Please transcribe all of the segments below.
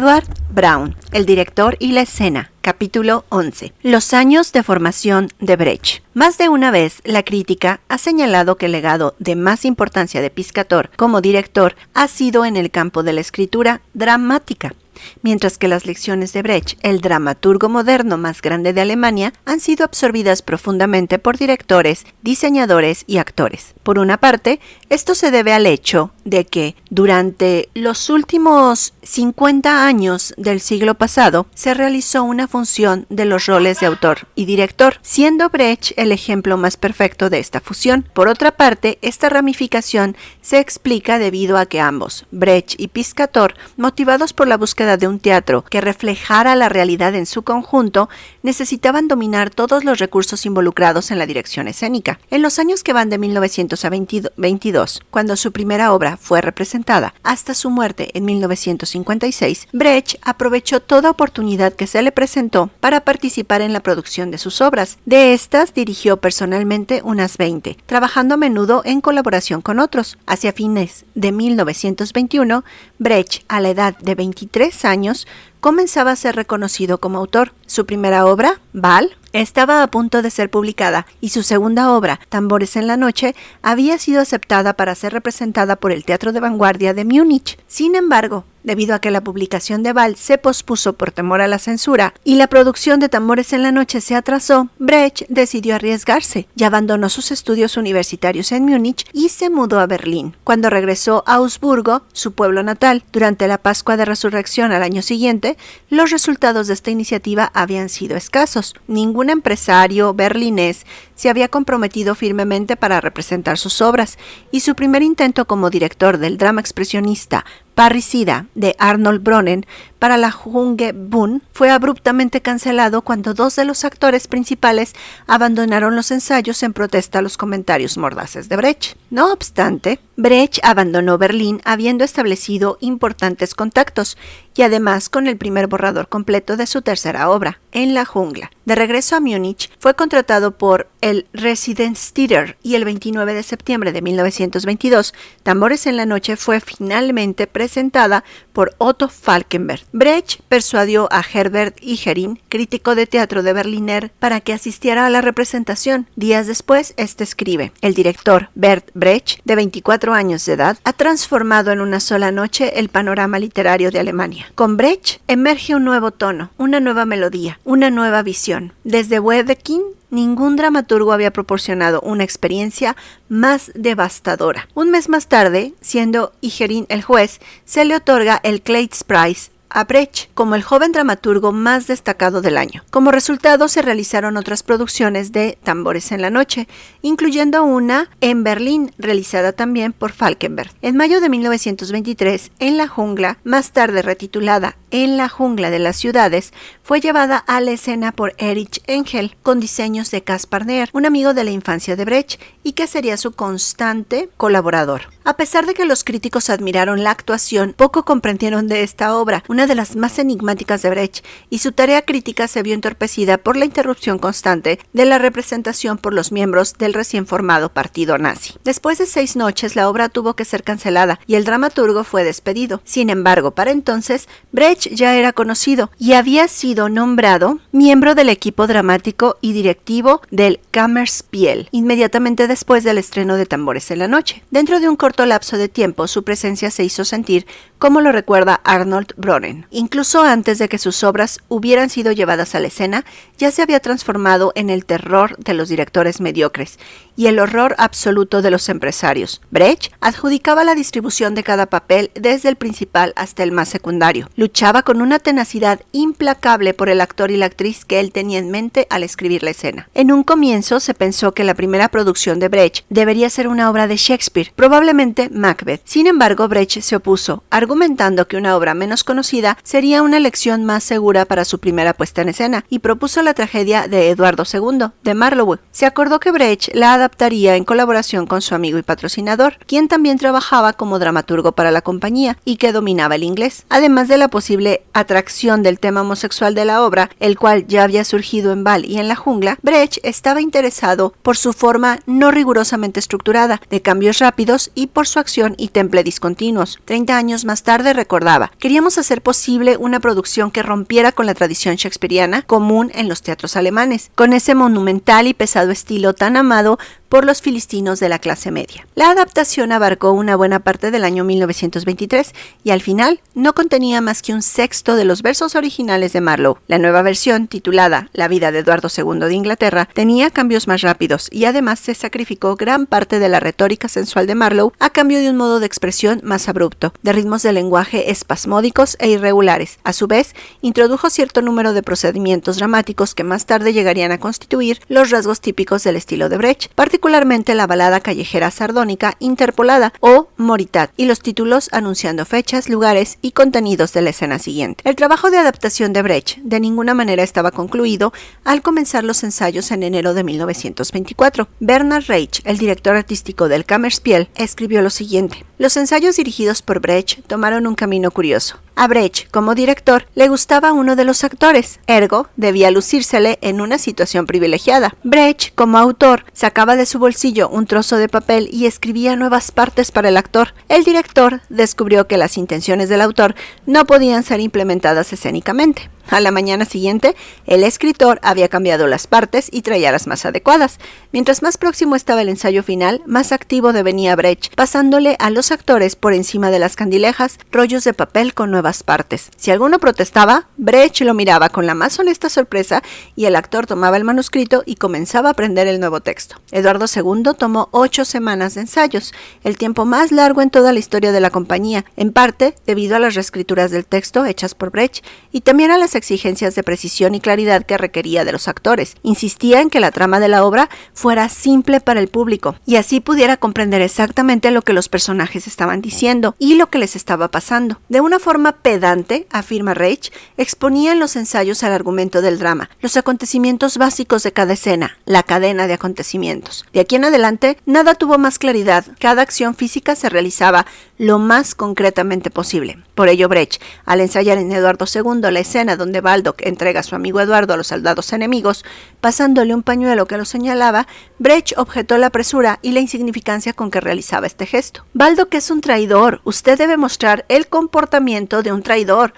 Edward Braun, el director y la escena. Capítulo 11. Los años de formación de Brecht. Más de una vez, la crítica ha señalado que el legado de más importancia de Piscator como director ha sido en el campo de la escritura dramática, mientras que las lecciones de Brecht, el dramaturgo moderno más grande de Alemania, han sido absorbidas profundamente por directores, diseñadores y actores. Por una parte, esto se debe al hecho de que durante los últimos 50 años del siglo pasado se realizó una función de los roles de autor y director, siendo Brecht el ejemplo más perfecto de esta fusión. Por otra parte, esta ramificación se explica debido a que ambos, Brecht y Piscator, motivados por la búsqueda de un teatro que reflejara la realidad en su conjunto, necesitaban dominar todos los recursos involucrados en la dirección escénica. En los años que van de 1900 a 22, cuando su primera obra fue representada, hasta su muerte en 1956, Brecht aprovechó toda oportunidad que se le presentó para participar en la producción de sus obras. De estas dirigió personalmente unas 20, trabajando a menudo en colaboración con otros. Hacia fines de 1921, Brecht, a la edad de 23 años, comenzaba a ser reconocido como autor. Su primera obra, Bal, estaba a punto de ser publicada y su segunda obra, Tambores en la noche, había sido aceptada para ser representada por el Teatro de Vanguardia de Múnich. Sin embargo, debido a que la publicación de Bal se pospuso por temor a la censura y la producción de Tambores en la noche se atrasó, Brecht decidió arriesgarse y abandonó sus estudios universitarios en Múnich y se mudó a Berlín. Cuando regresó a Augsburgo, su pueblo natal, durante la Pascua de Resurrección al año siguiente, los resultados de esta iniciativa habían sido escasos. Ningún empresario berlinés se había comprometido firmemente para representar sus obras, y su primer intento como director del drama expresionista Parricida de Arnold Brönnen para la Junge Bühne fue abruptamente cancelado cuando dos de los actores principales abandonaron los ensayos en protesta a los comentarios mordaces de Brecht. No obstante, Brecht abandonó Berlín habiendo establecido importantes contactos y además con el primer borrador completo de su tercera obra, En la jungla. De regreso a Múnich, fue contratado por el Residenztheater y el 29 de septiembre de 1922, Tambores en la noche fue finalmente presentada por Otto Falkenberg. Brecht persuadió a Herbert Igerin, crítico de teatro de Berliner, para que asistiera a la representación. Días después, este escribe: el director Bert Brecht, de 24 años de edad, ha transformado en una sola noche el panorama literario de Alemania. Con Brecht emerge un nuevo tono, una nueva melodía, una nueva visión. Desde Wedekind, ningún dramaturgo había proporcionado una experiencia más devastadora. Un mes más tarde, siendo Igerin el juez, se le otorga el Kleist Prize a Brecht como el joven dramaturgo más destacado del año. Como resultado, se realizaron otras producciones de Tambores en la noche, incluyendo una en Berlín, realizada también por Falkenberg. En mayo de 1923, En la jungla, más tarde retitulada En la jungla de las ciudades, fue llevada a la escena por Erich Engel, con diseños de Caspar Neer, un amigo de la infancia de Brecht y que sería su constante colaborador. A pesar de que los críticos admiraron la actuación, poco comprendieron de esta obra, una de las más enigmáticas de Brecht, y su tarea crítica se vio entorpecida por la interrupción constante de la representación por los miembros del recién formado partido nazi. Después de 6 noches, la obra tuvo que ser cancelada y el dramaturgo fue despedido. Sin embargo, para entonces, Brecht ya era conocido y había sido nombrado miembro del equipo dramático y directivo del Kammerspiel, inmediatamente después del estreno de Tambores en la noche. Dentro de un corto lapso de tiempo, su presencia se hizo sentir, como lo recuerda Arnold Brönnen. Incluso antes de que sus obras hubieran sido llevadas a la escena, ya se había transformado en el terror de los directores mediocres y el horror absoluto de los empresarios. Brecht adjudicaba la distribución de cada papel desde el principal hasta el más secundario. Luchaba con una tenacidad implacable por el actor y la actriz que él tenía en mente al escribir la escena. En un comienzo se pensó que la primera producción de Brecht debería ser una obra de Shakespeare, probablemente Macbeth. Sin embargo, Brecht se opuso, argumentando que una obra menos conocida sería una elección más segura para su primera puesta en escena, y propuso la tragedia de Eduardo II, de Marlowe. Se acordó que Brecht la adaptaría en colaboración con su amigo y patrocinador, quien también trabajaba como dramaturgo para la compañía y que dominaba el inglés. Además de la posible atracción del tema homosexual de la obra, el cual ya había surgido en Bal y en la jungla, Brecht estaba interesado por su forma no rigurosamente estructurada, de cambios rápidos y por su acción y temple discontinuos. 30 años más tarde recordaba: queríamos hacer posible una producción que rompiera con la tradición shakespeariana común en los teatros alemanes, con ese monumental y pesado estilo tan amado por los filistinos de la clase media. La adaptación abarcó una buena parte del año 1923 y al final no contenía más que un sexto de los versos originales de Marlowe. La nueva versión, titulada La vida de Eduardo II de Inglaterra, tenía cambios más rápidos y además se sacrificó gran parte de la retórica sensual de Marlowe a cambio de un modo de expresión más abrupto, de ritmos de lenguaje espasmódicos e irregulares. A su vez, introdujo cierto número de procedimientos dramáticos que más tarde llegarían a constituir los rasgos típicos del estilo de Brecht, particularmente la balada callejera sardónica interpolada o moritat y los títulos anunciando fechas, lugares y contenidos de la escena siguiente. El trabajo de adaptación de Brecht de ninguna manera estaba concluido al comenzar los ensayos en enero de 1924. Bernhard Reich, el director artístico del Kammerspiel, escribió lo siguiente: los ensayos dirigidos por Brecht tomaron un camino curioso. A Brecht, como director, le gustaba uno de los actores, ergo, debía lucírsele en una situación privilegiada. Brecht, como autor, sacaba de su bolsillo un trozo de papel y escribía nuevas partes para el actor. El director descubrió que las intenciones del autor no podían ser implementadas escénicamente. A la mañana siguiente, el escritor había cambiado las partes y traía las más adecuadas. Mientras más próximo estaba el ensayo final, más activo devenía Brecht, pasándole a los actores por encima de las candilejas rollos de papel con nuevas partes. Si alguno protestaba, Brecht lo miraba con la más honesta sorpresa y el actor tomaba el manuscrito y comenzaba a aprender el nuevo texto. Eduardo II tomó 8 semanas de ensayos, el tiempo más largo en toda la historia de la compañía, en parte debido a las reescrituras del texto hechas por Brecht y también a las exigencias de precisión y claridad que requería de los actores. Insistía en que la trama de la obra fuera simple para el público y así pudiera comprender exactamente lo que los personajes estaban diciendo y lo que les estaba pasando. De una forma pedante, afirma Reich, exponía en los ensayos al argumento del drama, los acontecimientos básicos de cada escena, la cadena de acontecimientos. De aquí en adelante, nada tuvo más claridad, cada acción física se realizaba lo más concretamente posible. Por ello, Brecht, al ensayar en Eduardo II la escena donde Baldock entrega a su amigo Eduardo a los soldados enemigos, pasándole un pañuelo que lo señalaba, Brecht objetó la presura y la insignificancia con que realizaba este gesto. Baldock es un traidor, usted debe mostrar el comportamiento de un traidor.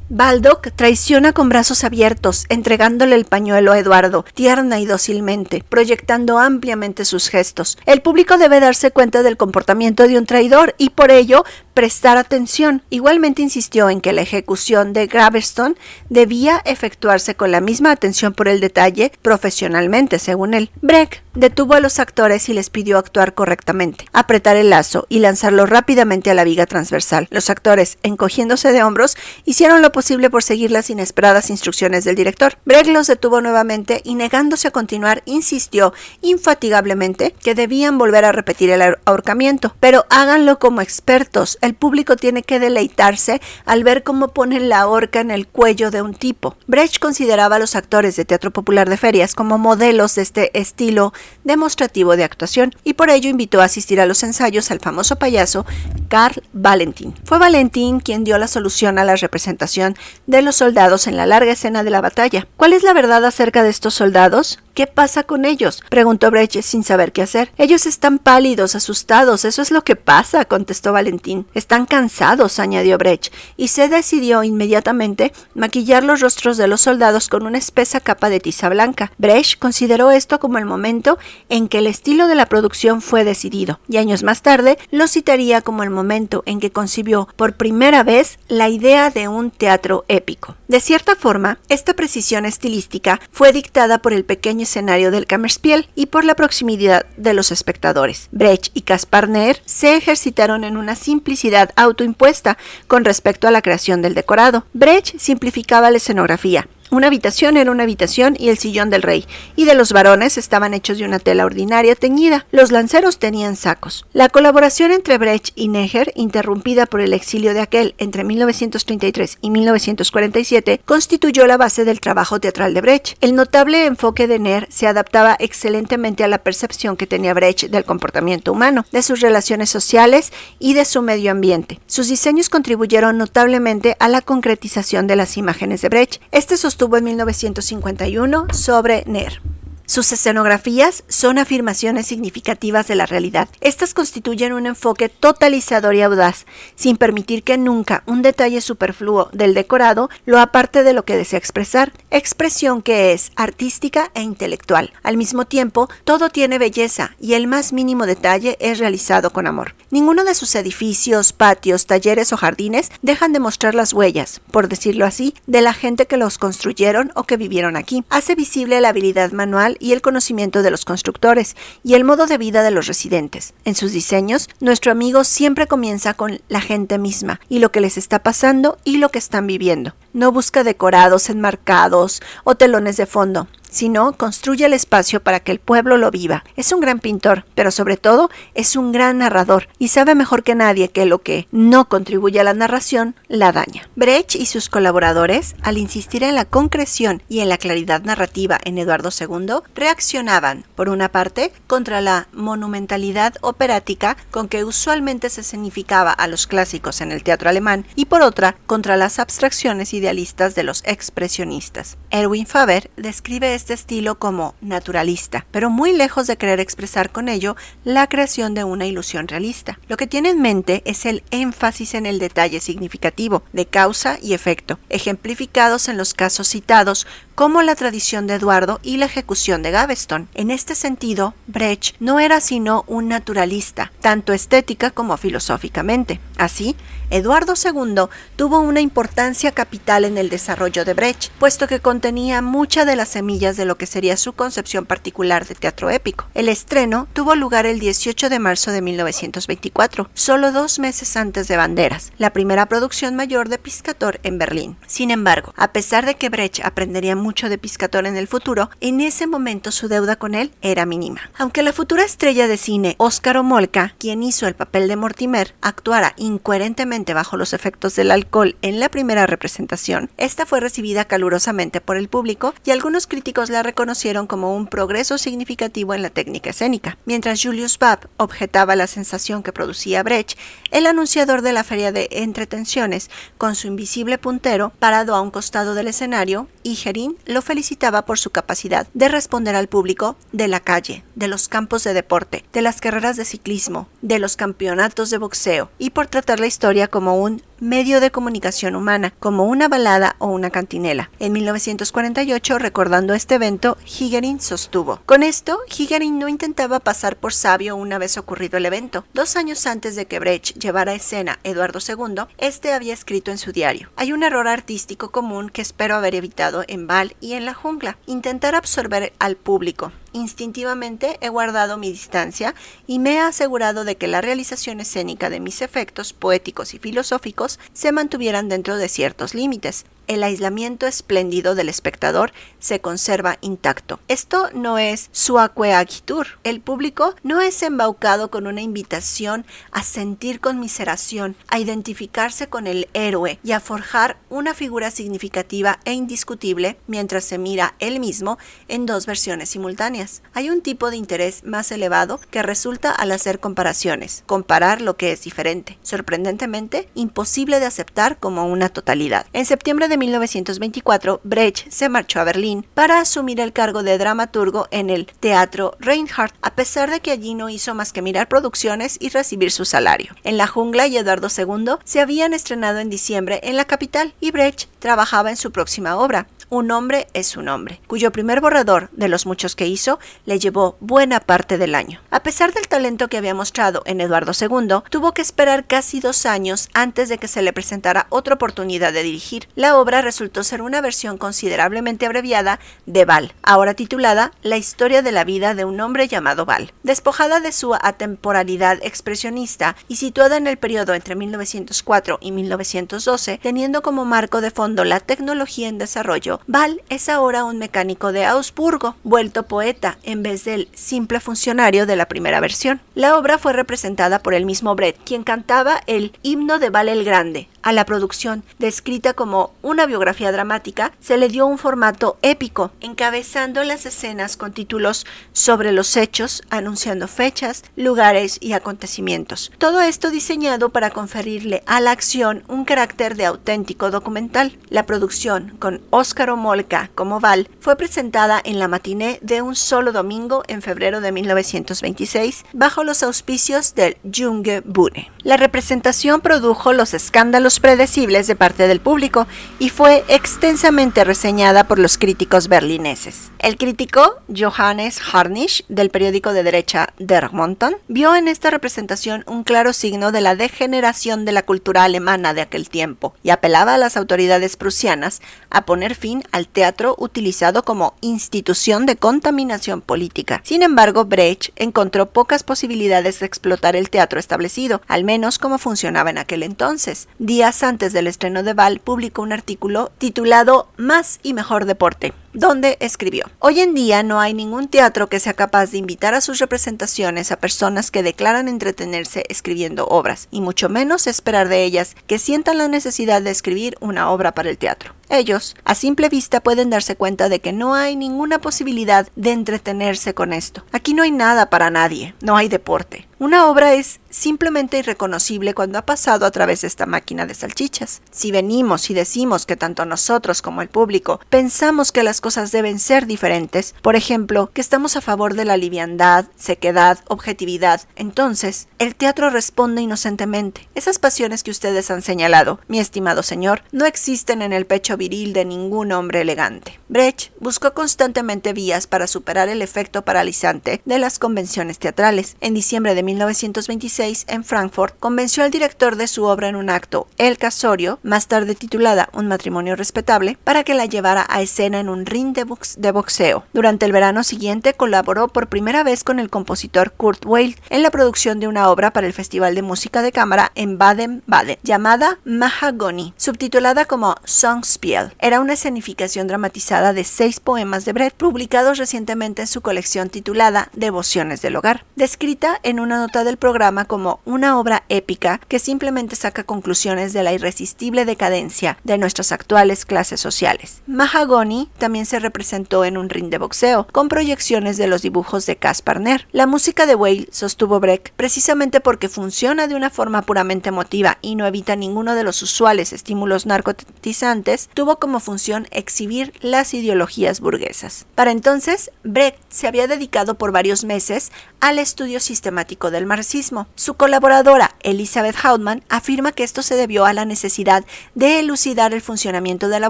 Baldock traiciona con brazos abiertos, entregándole el pañuelo a Eduardo, tierna y dócilmente, proyectando ampliamente sus gestos. El público debe darse cuenta del comportamiento de un traidor y por ello prestar atención. Igualmente insistió en que la ejecución de Graveston debía efectuarse con la misma atención por el detalle, profesionalmente, según él. Brecht detuvo a los actores y les pidió actuar correctamente, apretar el lazo y lanzarlo rápidamente a la viga transversal. Los actores, encogiéndose de hombros, hicieron lo posible por seguir las inesperadas instrucciones del director. Brecht los detuvo nuevamente y, negándose a continuar, insistió infatigablemente que debían volver a repetir el ahorcamiento, pero háganlo como expertos. El público tiene que deleitarse al ver cómo ponen la horca en el cuello de un tipo. Brecht consideraba a los actores de teatro popular de ferias como modelos de este estilo demostrativo de actuación y por ello invitó a asistir a los ensayos al famoso payaso Karl Valentin. Fue Valentin quien dio la solución a la representación de los soldados en la larga escena de la batalla. ¿Cuál es la verdad acerca de estos soldados? ¿Qué pasa con ellos?, preguntó Brecht sin saber qué hacer. Ellos están pálidos, asustados, eso es lo que pasa, contestó Valentin. Están cansados, añadió Brecht, y se decidió inmediatamente maquillar los rostros de los soldados con una espesa capa de tiza blanca. Brecht consideró esto como el momento en que el estilo de la producción fue decidido, y años más tarde lo citaría como el momento en que concibió por primera vez la idea de un teatro épico. De cierta forma, esta precisión estilística fue dictada por el pequeño escenario del Kammerspiel y por la proximidad de los espectadores. Brecht y Caspar Neuer se ejercitaron en una simplicidad autoimpuesta con respecto a la creación del decorado. Brecht simplificaba la escenografía. Una habitación era una habitación y el sillón del rey, y de los varones estaban hechos de una tela ordinaria teñida. Los lanceros tenían sacos. La colaboración entre Brecht y Neuer, interrumpida por el exilio de aquel entre 1933 y 1947, constituyó la base del trabajo teatral de Brecht. El notable enfoque de Neuer se adaptaba excelentemente a la percepción que tenía Brecht del comportamiento humano, de sus relaciones sociales y de su medio ambiente. Sus diseños contribuyeron notablemente a la concretización de las imágenes de Brecht. Este sostuvo en 1951 sobre Neuer. Sus escenografías son afirmaciones significativas de la realidad. Estas constituyen un enfoque totalizador y audaz, sin permitir que nunca un detalle superfluo del decorado lo aparte de lo que desea expresar, expresión que es artística e intelectual. Al mismo tiempo, todo tiene belleza y el más mínimo detalle es realizado con amor. Ninguno de sus edificios, patios, talleres o jardines dejan de mostrar las huellas, por decirlo así, de la gente que los construyeron o que vivieron aquí. Hace visible la habilidad manual y el conocimiento de los constructores y el modo de vida de los residentes. En sus diseños, nuestro amigo siempre comienza con la gente misma y lo que les está pasando y lo que están viviendo. No busca decorados enmarcados o telones de fondo, sino construye el espacio para que el pueblo lo viva. Es un gran pintor, pero sobre todo es un gran narrador y sabe mejor que nadie que lo que no contribuye a la narración la daña. Brecht y sus colaboradores, al insistir en la concreción y en la claridad narrativa en Eduardo II, reaccionaban, por una parte, contra la monumentalidad operática con que usualmente se escenificaba a los clásicos en el teatro alemán y por otra, contra las abstracciones idealistas de los expresionistas. Erwin Faber describe este estilo como naturalista, pero muy lejos de querer expresar con ello la creación de una ilusión realista. Lo que tiene en mente es el énfasis en el detalle significativo de causa y efecto, ejemplificados en los casos citados como la tradición de Eduardo y la ejecución de Gaveston. En este sentido, Brecht no era sino un naturalista, tanto estética como filosóficamente. Así, Eduardo II tuvo una importancia capital en el desarrollo de Brecht, puesto que contenía muchas de las semillas de lo que sería su concepción particular de teatro épico. El estreno tuvo lugar el 18 de marzo de 1924, solo 2 meses antes de Banderas, la primera producción mayor de Piscator en Berlín. Sin embargo, a pesar de que Brecht aprendería mucho de Piscator en el futuro, en ese momento su deuda con él era mínima. Aunque la futura estrella de cine Óscar Homolka, quien hizo el papel de Mortimer, actuara incoherentemente bajo los efectos del alcohol en la primera representación, esta fue recibida calurosamente por el público y algunos críticos la reconocieron como un progreso significativo en la técnica escénica. Mientras Julius Babb objetaba la sensación que producía Brecht, el anunciador de la feria de entretenciones, con su invisible puntero parado a un costado del escenario, Igerin lo felicitaba por su capacidad de responder al público de la calle, de los campos de deporte, de las carreras de ciclismo, de los campeonatos de boxeo, y por tratar la historia como un medio de comunicación humana, como una balada o una cantinela. En 1948, recordando este evento, Higerin sostuvo: con esto, Higerin no intentaba pasar por sabio una vez ocurrido el evento. 2 años antes de que Brecht llevara a escena Eduardo II, este había escrito en su diario: hay un error artístico común que espero haber evitado en Bal y en La Jungla, intentar absorber al público. Instintivamente he guardado mi distancia y me he asegurado de que la realización escénica de mis efectos poéticos y filosóficos se mantuvieran dentro de ciertos límites. El aislamiento espléndido del espectador se conserva intacto. Esto no es suaque agitur. El público no es embaucado con una invitación a sentir conmiseración, a identificarse con el héroe y a forjar una figura significativa e indiscutible mientras se mira él mismo en 2 versiones simultáneas. Hay un tipo de interés más elevado que resulta al hacer comparaciones, comparar lo que es diferente, sorprendentemente imposible de aceptar como una totalidad. En septiembre de 1924, Brecht se marchó a Berlín para asumir el cargo de dramaturgo en el Teatro Reinhardt, a pesar de que allí no hizo más que mirar producciones y recibir su salario. En La Jungla y Eduardo II se habían estrenado en diciembre en la capital y Brecht trabajaba en su próxima obra, Un hombre es un hombre, cuyo primer borrador, de los muchos que hizo, le llevó buena parte del año. A pesar del talento que había mostrado en Eduardo II, tuvo que esperar casi 2 años antes de que se le presentara otra oportunidad de dirigir. La obra resultó ser una versión considerablemente abreviada de Bal, ahora titulada La historia de la vida de un hombre llamado Bal. Despojada de su atemporalidad expresionista y situada en el periodo entre 1904 y 1912, teniendo como marco de fondo la tecnología en desarrollo, Bal es ahora un mecánico de Augsburgo, vuelto poeta en vez del simple funcionario de la primera versión. La obra fue representada por el mismo Brecht, quien cantaba el himno de Bal el Grande, A la producción, descrita como una biografía dramática, se le dio un formato épico, encabezando las escenas con títulos sobre los hechos, anunciando fechas, lugares y acontecimientos. Todo esto diseñado para conferirle a la acción un carácter de auténtico documental. La producción, con Óscar Homolka como Val, fue presentada en la matiné de un solo domingo en febrero de 1926, bajo los auspicios del Junge Bühne. La representación produjo los escándalos predecibles de parte del público y fue extensamente reseñada por los críticos berlineses. El crítico Johannes Harnisch, del periódico de derecha Der Monton, vio en esta representación un claro signo de la degeneración de la cultura alemana de aquel tiempo y apelaba a las autoridades prusianas a poner fin al teatro utilizado como institución de contaminación política. Sin embargo, Brecht encontró pocas posibilidades de explotar el teatro establecido, al menos como funcionaba en aquel entonces. Días antes del estreno de Val, publicó un artículo titulado Más y mejor deporte, donde escribió: hoy en día no hay ningún teatro que sea capaz de invitar a sus representaciones a personas que declaran entretenerse escribiendo obras, y mucho menos esperar de ellas que sientan la necesidad de escribir una obra para el teatro. Ellos, a simple vista, pueden darse cuenta de que no hay ninguna posibilidad de entretenerse con esto. Aquí no hay nada para nadie, no hay deporte. Una obra es simplemente irreconocible cuando ha pasado a través de esta máquina de salchichas. Si venimos y decimos que tanto nosotros como el público pensamos que las cosas deben ser diferentes, por ejemplo, que estamos a favor de la liviandad, sequedad, objetividad, entonces el teatro responde inocentemente. Esas pasiones que ustedes han señalado, mi estimado señor, no existen en el pecho viril de ningún hombre elegante. Brecht buscó constantemente vías para superar el efecto paralizante de las convenciones teatrales. En diciembre de 1926, en Frankfurt, convenció al director de su obra en un acto, El Casorio, más tarde titulada Un matrimonio respetable, para que la llevara a escena en un ring de boxeo. Durante el verano siguiente colaboró por primera vez con el compositor Kurt Weill en la producción de una obra para el Festival de Música de Cámara en Baden-Baden, llamada Mahagoni, subtitulada como Songspiel. Era una escenificación dramatizada de 6 poemas de Brecht, publicados recientemente en su colección titulada Devociones del Hogar, descrita en una nota del programa como una obra épica que simplemente saca conclusiones de la irresistible decadencia de nuestras actuales clases sociales. Mahagoni también se representó en un ring de boxeo, con proyecciones de los dibujos de Caspar Ner. La música de Weill, sostuvo Brecht, precisamente porque funciona de una forma puramente emotiva y no evita ninguno de los usuales estímulos narcotizantes, tuvo como función exhibir las ideologías burguesas. Para entonces, Brecht se había dedicado por varios meses al estudio sistemático del marxismo. Su colaboradora, Elisabeth Hauptmann, afirma que esto se debió a la necesidad de elucidar el funcionamiento de la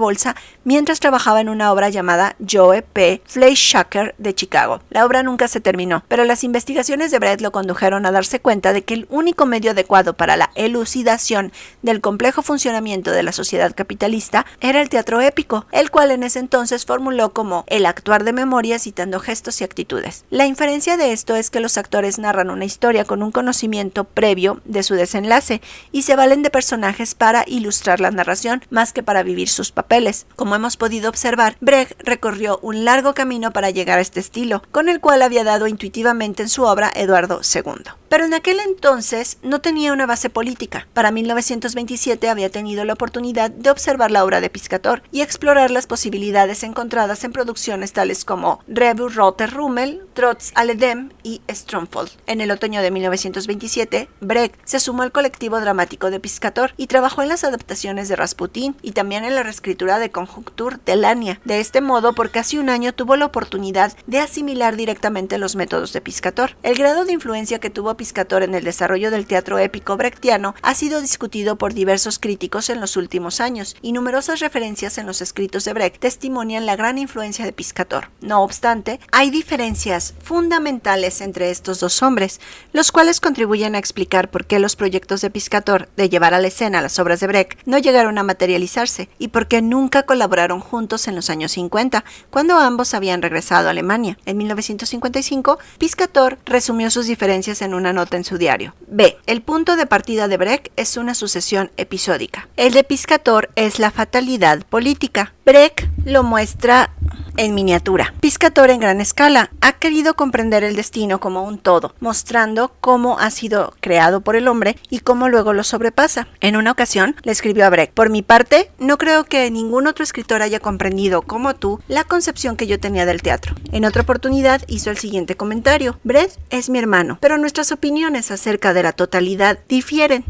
bolsa mientras trabajaba en una obra llamada Joe P. Fleischhacker de Chicago. La obra nunca se terminó, pero las investigaciones de Brecht lo condujeron a darse cuenta de que el único medio adecuado para la elucidación del complejo funcionamiento de la sociedad capitalista era el teatro épico, el cual en ese entonces formuló como el actuar de memoria citando gestos y actitudes. La inferencia de esto es que los actores narran una historia con un conocimiento previo de su desenlace y se valen de personajes para ilustrar la narración más que para vivir sus papeles. Como hemos podido observar, Brecht recorrió un largo camino para llegar a este estilo, con el cual había dado intuitivamente en su obra Eduardo II. Pero en aquel entonces no tenía una base política. Para 1927 había tenido la oportunidad de observar la obra de Piscator y explorar las posibilidades encontradas en producciones tales como Revue Roter Rummel, Trotz alledem y Stromfold. En el otoño de 1927, Brecht se sumó al colectivo dramático de Piscator y trabajó en las adaptaciones de Rasputín y también en la reescritura de Conjuncture de Lania. De este modo, por casi un año tuvo la oportunidad de asimilar directamente los métodos de Piscator. El grado de influencia que tuvo Piscator en el desarrollo del teatro épico brechtiano ha sido discutido por diversos críticos en los últimos años, y numerosas referencias en los escritos de Brecht testimonian la gran influencia de Piscator. No obstante, hay diferencias fundamentales entre estos dos hombres, los cuales contribuyen a explicar por qué los proyectos de Piscator de llevar a la escena las obras de Brecht no llegaron a materializarse y por qué nunca colaboraron juntos en los años 50, cuando ambos habían regresado a Alemania. En 1955, Piscator resumió sus diferencias en una nota en su diario. B. El punto de partida de Brecht es una sucesión episódica. El de Piscator es la fatalidad política. Brecht lo muestra en miniatura. Piscator en gran escala ha querido comprender el destino como un todo, mostrando cómo ha sido creado por el hombre y cómo luego lo sobrepasa. En una ocasión le escribió a Brecht: por mi parte, no creo que ningún otro escritor haya comprendido como tú la concepción que yo tenía del teatro. En otra oportunidad hizo el siguiente comentario: Brecht es mi hermano, pero nuestras opiniones acerca de la totalidad difieren.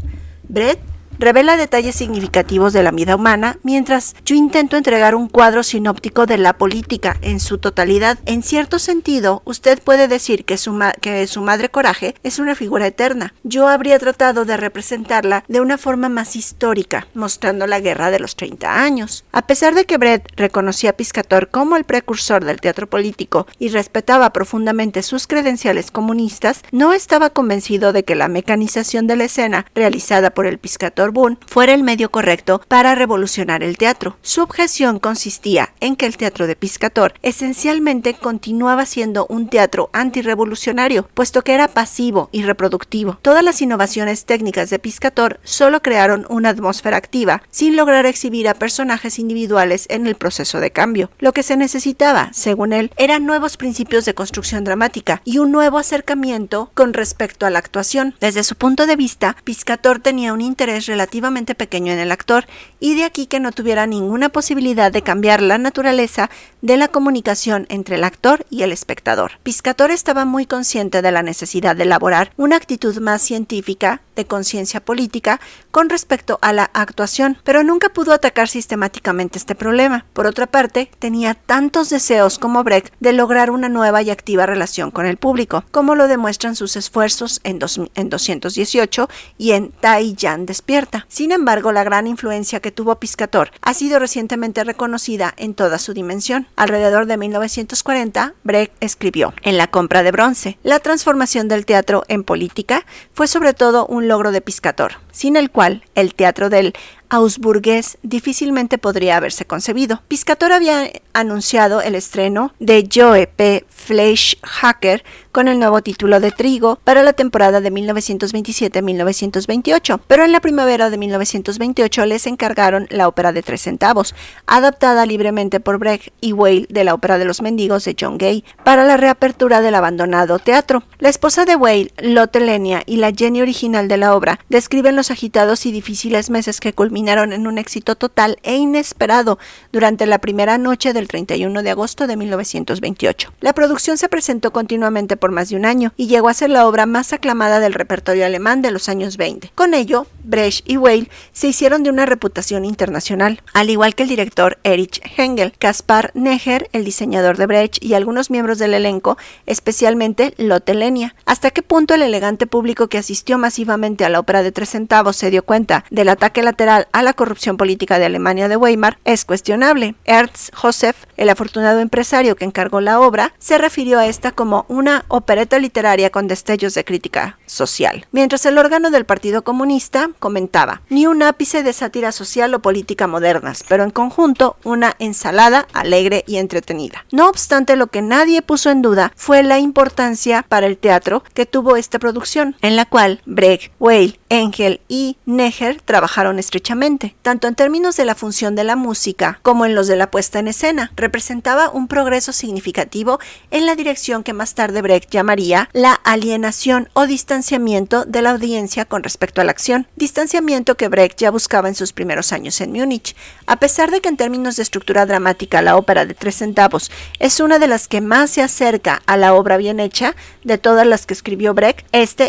Brecht revela detalles significativos de la vida humana, mientras yo intento entregar un cuadro sinóptico de la política en su totalidad. En cierto sentido, usted puede decir que su madre Coraje es una figura eterna. Yo habría tratado de representarla de una forma más histórica, mostrando la guerra de los 30 años. A pesar de que Brecht reconocía a Piscator como el precursor del teatro político y respetaba profundamente sus credenciales comunistas, no estaba convencido de que la mecanización de la escena realizada por el Piscator Boone fuera el medio correcto para revolucionar el teatro. Su objeción consistía en que el teatro de Piscator esencialmente continuaba siendo un teatro antirrevolucionario, puesto que era pasivo y reproductivo. Todas las innovaciones técnicas de Piscator solo crearon una atmósfera activa, sin lograr exhibir a personajes individuales en el proceso de cambio. Lo que se necesitaba, según él, eran nuevos principios de construcción dramática y un nuevo acercamiento con respecto a la actuación. Desde su punto de vista, Piscator tenía un interés relativamente pequeño en el actor, y de aquí que no tuviera ninguna posibilidad de cambiar la naturaleza de la comunicación entre el actor y el espectador. Piscator estaba muy consciente de la necesidad de elaborar una actitud más científica, de conciencia política, con respecto a la actuación, pero nunca pudo atacar sistemáticamente este problema. Por otra parte, tenía tantos deseos como Brecht de lograr una nueva y activa relación con el público, como lo demuestran sus esfuerzos en 218 y en Tai Jan Despierta. Sin embargo, la gran influencia que tuvo Piscator ha sido recientemente reconocida en toda su dimensión. Alrededor de 1940, Brecht escribió: en La compra de bronce, la transformación del teatro en política fue sobre todo un logro de Piscator, sin el cual el teatro del Augsburgués difícilmente podría haberse concebido. Piscator había anunciado el estreno de Joe P. Fleischhacker con el nuevo título de Trigo para la temporada de 1927-1928, pero en la primavera de 1928 les encargaron la ópera de 3 centavos, adaptada libremente por Brecht y Weil de la ópera de los mendigos de John Gay, para la reapertura del abandonado teatro. La esposa de Weil, Lotte Lenya, y la Jenny original de la obra describen los agitados y difíciles meses que culminaron en un éxito total e inesperado durante la primera noche del 31 de agosto de 1928. La producción se presentó continuamente por más de un año y llegó a ser la obra más aclamada del repertorio alemán de los años 20. Con ello, Brecht y Weil se hicieron de una reputación internacional, al igual que el director Erich Hengel, Caspar Neher, el diseñador de Brecht, y algunos miembros del elenco, especialmente Lotte Lenya. ¿Hasta qué punto el elegante público que asistió masivamente a la ópera de 3 centavos se dio cuenta del ataque lateral a la corrupción política de Alemania de Weimar? Es cuestionable. Ernst Joseph, el afortunado empresario que encargó la obra, se refirió a esta como una opereta literaria con destellos de crítica social, mientras el órgano del Partido Comunista comentaba: ni un ápice de sátira social o política modernas, pero en conjunto una ensalada alegre y entretenida. No obstante, lo que nadie puso en duda fue la importancia para el teatro que tuvo esta producción, en la cual Brecht, Weil, Engel y Neher trabajaron estrechamente, tanto en términos de la función de la música como en los de la puesta en escena. Representaba un progreso significativo en la dirección que más tarde Brecht llamaría la alienación o distanciamiento de la audiencia con respecto a la acción, distanciamiento que Brecht ya buscaba en sus primeros años en Múnich. A pesar de que en términos de estructura dramática la ópera de 3 centavos es una de las que más se acerca a la obra bien hecha de todas las que escribió Brecht,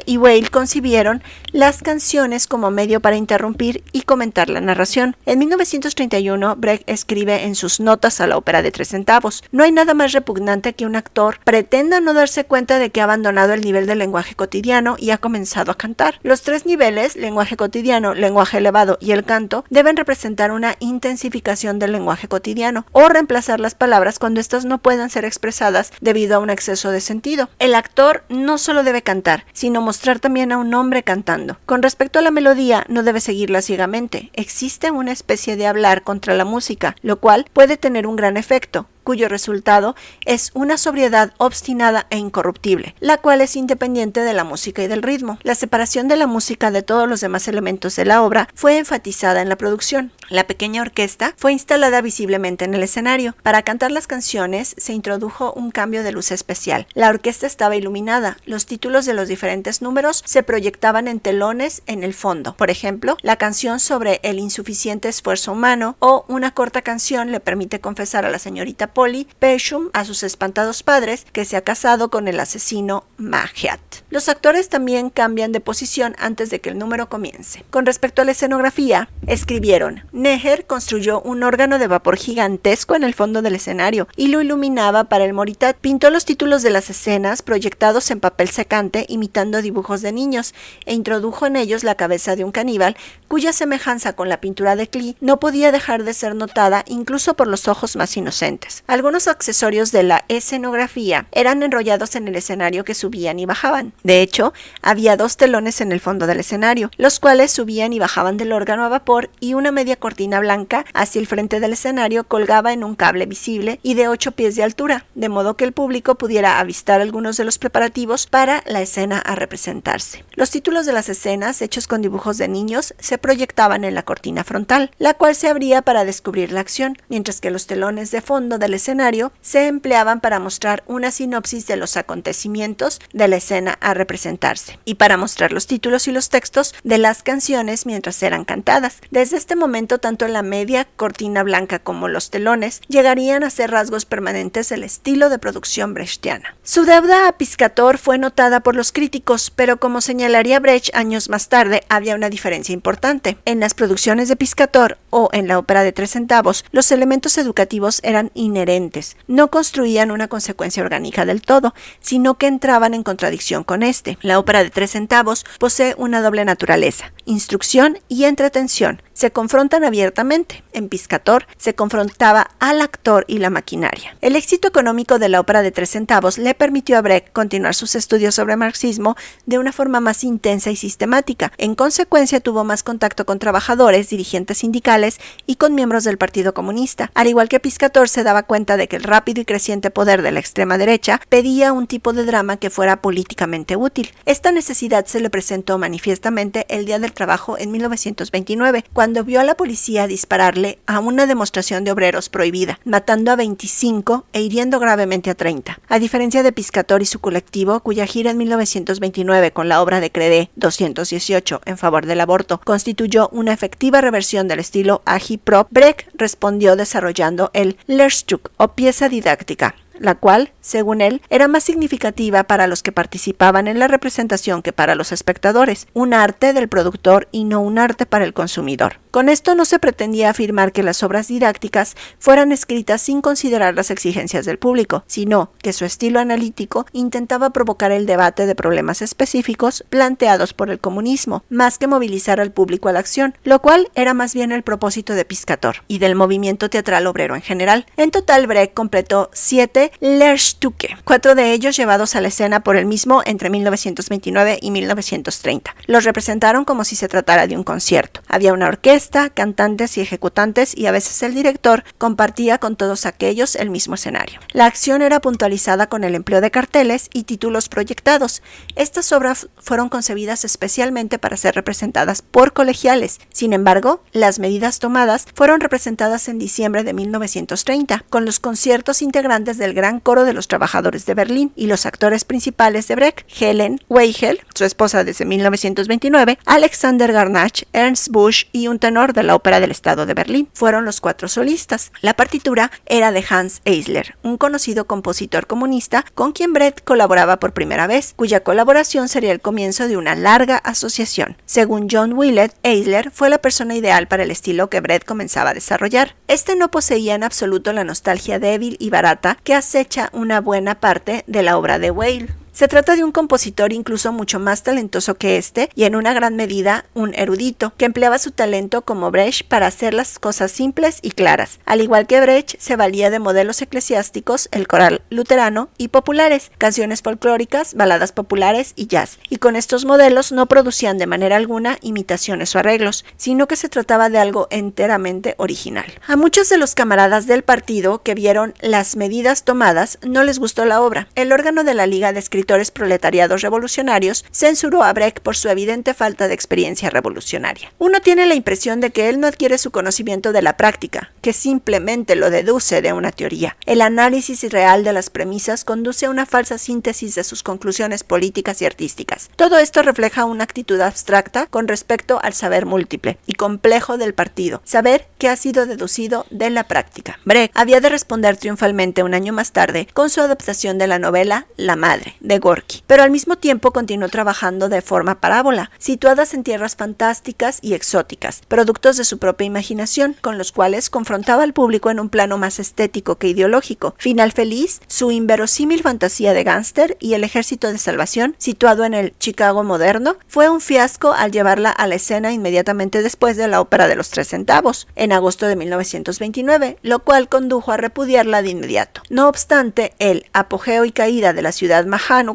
y Weil concibieron las canciones como medio para interrumpir y comentar la narración. En 1931, Brecht escribe en sus notas a la ópera de 3 centavos: no hay nada más repugnante que un actor pretenda no darse cuenta de que ha abandonado el nivel del lenguaje cotidiano y ha comenzado a cantar. Los 3 niveles, lenguaje cotidiano, lenguaje elevado y el canto, deben representar una intensificación del lenguaje cotidiano o reemplazar las palabras cuando éstas no puedan ser expresadas debido a un exceso de sentido. El actor no solo debe cantar, sino mostrar también a un hombre cantando. Con respecto a la melodía, no debe seguirla ciegamente. Existe una especie de hablar contra la música, lo cual puede tener un gran efecto. cuyo resultado es una sobriedad obstinada e incorruptible, la cual es independiente de la música y del ritmo. La separación de la música de todos los demás elementos de la obra fue enfatizada en la producción. La pequeña orquesta fue instalada visiblemente en el escenario. Para cantar las canciones se introdujo un cambio de luz especial. La orquesta estaba iluminada. Los títulos de los diferentes números se proyectaban en telones en el fondo. Por ejemplo, la canción sobre el insuficiente esfuerzo humano o una corta canción le permite confesar a la señorita Polly Peasham a sus espantados padres que se ha casado con el asesino Maghat. Los actores también cambian de posición antes de que el número comience. Con respecto a la escenografía, escribieron: Neher construyó un órgano de vapor gigantesco en el fondo del escenario y lo iluminaba para el Moritat. Pintó los títulos de las escenas proyectados en papel secante imitando dibujos de niños e introdujo en ellos la cabeza de un caníbal cuya semejanza con la pintura de Klee no podía dejar de ser notada incluso por los ojos más inocentes. Algunos accesorios de la escenografía eran enrollados en el escenario que subían y bajaban. De hecho, había 2 telones en el fondo del escenario, los cuales subían y bajaban del órgano a vapor, y una media cortina blanca hacia el frente del escenario colgaba en un cable visible y de 8 pies de altura, de modo que el público pudiera avistar algunos de los preparativos para la escena a representarse. Los títulos de las escenas, hechos con dibujos de niños, se proyectaban en la cortina frontal, la cual se abría para descubrir la acción, mientras que los telones de fondo del escenario se empleaban para mostrar una sinopsis de los acontecimientos de la escena a representarse, y para mostrar los títulos y los textos de las canciones mientras eran cantadas. Desde este momento, tanto la media cortina blanca como los telones llegarían a ser rasgos permanentes del estilo de producción brechtiana. Su deuda a Piscator fue notada por los críticos, pero como señalaría Brecht años más tarde, había una diferencia importante. En las producciones de Piscator o en la ópera de 3 centavos, los elementos educativos eran inherentes, no construían una consecuencia orgánica del todo, sino que entraban en contradicción con este. La ópera de 3 centavos posee una doble naturaleza: instrucción y entretención. Se confrontan abiertamente. En Piscator se confrontaba al actor y la maquinaria. El éxito económico de la ópera de 3 centavos le permitió a Brecht continuar sus estudios sobre marxismo de una forma más intensa y sistemática. En consecuencia, tuvo más contacto con trabajadores, dirigentes sindicales y con miembros del Partido Comunista. Al igual que Piscator, se daba cuenta de que el rápido y creciente poder de la extrema derecha pedía un tipo de drama que fuera políticamente útil. Esta necesidad se le presentó manifiestamente el Día del Trabajo en 1929, cuando vio a la policía dispararle a una demostración de obreros prohibida, matando a 25 e hiriendo gravemente a 30. A diferencia de Piscator y su colectivo, cuya gira en 1929 con la obra de Credé 218 en favor del aborto constituyó una efectiva reversión del estilo agitprop, Brecht respondió desarrollando el Lehrstück o pieza didáctica, la cual, según él, era más significativa para los que participaban en la representación que para los espectadores, un arte del productor y no un arte para el consumidor. Con esto no se pretendía afirmar que las obras didácticas fueran escritas sin considerar las exigencias del público, sino que su estilo analítico intentaba provocar el debate de problemas específicos planteados por el comunismo, más que movilizar al público a la acción, lo cual era más bien el propósito de Piscator y del movimiento teatral obrero en general. En total, Brecht completó 7 Lehrstücke, 4 de ellos llevados a la escena por él mismo entre 1929 y 1930. Los representaron como si se tratara de un concierto. Había una orquesta, cantantes y ejecutantes, y a veces el director compartía con todos aquellos el mismo escenario. La acción era puntualizada con el empleo de carteles y títulos proyectados. Estas obras fueron concebidas especialmente para ser representadas por colegiales. Sin embargo, las medidas tomadas fueron representadas en diciembre de 1930, con los conciertos integrantes del Gran Coro de los Trabajadores de Berlín y los actores principales de Brecht: Helen Weigel, su esposa desde 1929, Alexander Garnach, Ernst Busch y un tenor de la Ópera del Estado de Berlín. Fueron los 4 solistas. La partitura era de Hans Eisler, un conocido compositor comunista con quien Brecht colaboraba por primera vez, cuya colaboración sería el comienzo de una larga asociación. Según John Willett, Eisler fue la persona ideal para el estilo que Brecht comenzaba a desarrollar. Este no poseía en absoluto la nostalgia débil y barata que acecha una buena parte de la obra de Weil. Se trata de un compositor incluso mucho más talentoso que este y en una gran medida un erudito, que empleaba su talento como Brecht para hacer las cosas simples y claras. Al igual que Brecht, se valía de modelos eclesiásticos, el coral luterano y populares, canciones folclóricas, baladas populares y jazz. Y con estos modelos no producían de manera alguna imitaciones o arreglos, sino que se trataba de algo enteramente original. A muchos de los camaradas del partido que vieron las medidas tomadas no les gustó la obra. El órgano de la Liga de Escritores Proletariados Revolucionarios censuró a Brecht por su evidente falta de experiencia revolucionaria. Uno tiene la impresión de que él no adquiere su conocimiento de la práctica, que simplemente lo deduce de una teoría. El análisis irreal de las premisas conduce a una falsa síntesis de sus conclusiones políticas y artísticas. Todo esto refleja una actitud abstracta con respecto al saber múltiple y complejo del partido, saber que ha sido deducido de la práctica. Brecht había de responder triunfalmente un año más tarde con su adaptación de la novela La Madre, de Gorky, pero al mismo tiempo continuó trabajando de forma parábola, situadas en tierras fantásticas y exóticas, productos de su propia imaginación, con los cuales confrontaba al público en un plano más estético que ideológico. Final feliz, su inverosímil fantasía de gángster y el Ejército de Salvación, situado en el Chicago moderno, fue un fiasco al llevarla a la escena inmediatamente después de la ópera de los 3 centavos, en agosto de 1929, lo cual condujo a repudiarla de inmediato. No obstante, el Apogeo y caída de la ciudad Mahagony,